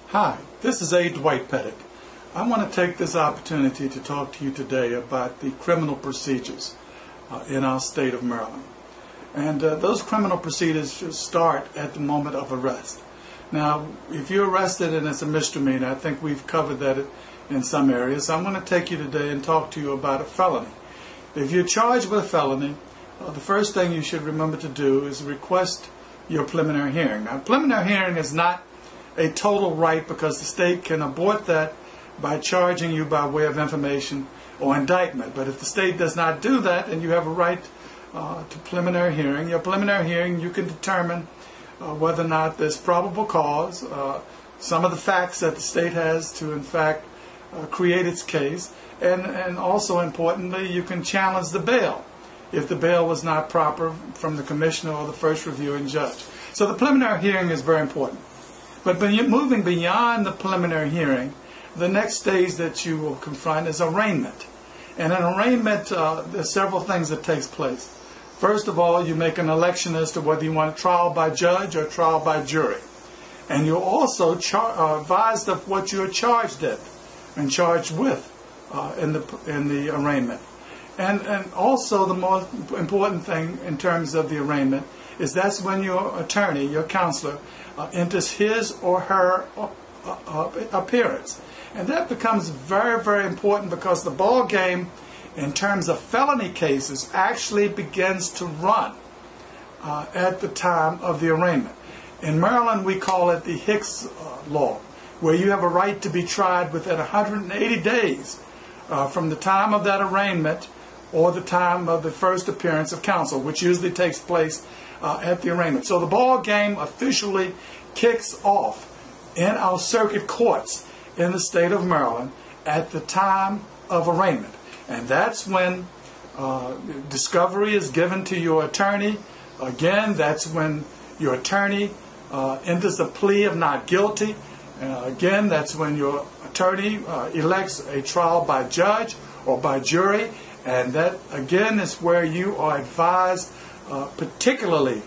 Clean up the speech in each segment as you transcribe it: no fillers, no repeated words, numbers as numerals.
Hi, this is Dwight Pettit. I want to take this opportunity to talk to you today about the criminal procedures in our state of Maryland. And those criminal procedures should start at the moment of arrest. Now, if you're arrested and it's a misdemeanor, I think we've covered that in some areas. I'm going to take you today and talk to you about a felony. If you're charged with a felony, the first thing you should remember to do is request your preliminary hearing. Now, preliminary hearing is not a total right because the state can abort that by charging you by way of information or indictment. But if the state does not do that and you have a right to preliminary hearing, your preliminary hearing you can determine whether or not there's probable cause, some of the facts that the state has to in fact create its case, and also importantly you can challenge the bail if the bail was not proper from the commissioner or the first reviewing judge. So the preliminary hearing is very important. But moving beyond the preliminary hearing, the next stage that you will confront is arraignment. And in arraignment, there's several things that takes place. First of all, you make an election as to whether you want a trial by judge or trial by jury. And you're also advised of what you're charged and charged with in the arraignment. And also the most important thing in terms of the arraignment is that's when your attorney, your counselor, enters his or her appearance. And that becomes very, very important because the ball game in terms of felony cases actually begins to run at the time of the arraignment. In Maryland, we call it the Hicks law, where you have a right to be tried within 180 days from the time of that arraignment or the time of the first appearance of counsel, which usually takes place at the arraignment. So the ball game officially kicks off in our circuit courts in the state of Maryland at the time of arraignment. And that's when discovery is given to your attorney. Again, that's when your attorney enters a plea of not guilty. Again, that's when your attorney elects a trial by judge or by jury. And that, again, is where you are advised particularly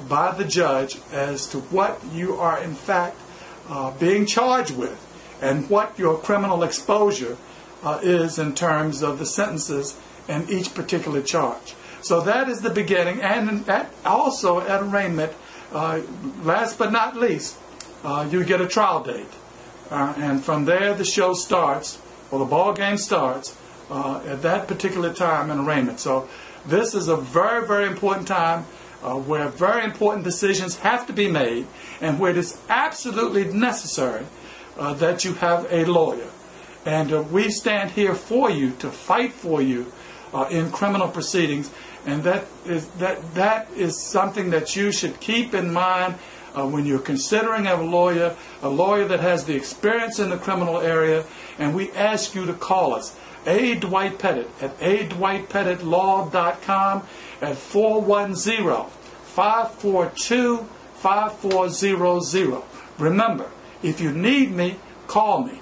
by the judge as to what you are in fact being charged with and what your criminal exposure is in terms of the sentences in each particular charge. So that is the beginning, and also at arraignment, last but not least, you get a trial date. And from there the show starts, or the ball game starts, at that particular time in arraignment. So this is a very, very important time where very important decisions have to be made and where it is absolutely necessary that you have a lawyer. And we stand here for you to fight for you in criminal proceedings, and that is something that you should keep in mind when you're considering a lawyer that has the experience in the criminal area. And we ask you to call us, Dwight Pettit at dwightpettitlaw.com at 410-542-5400. Remember, if you need me, call me.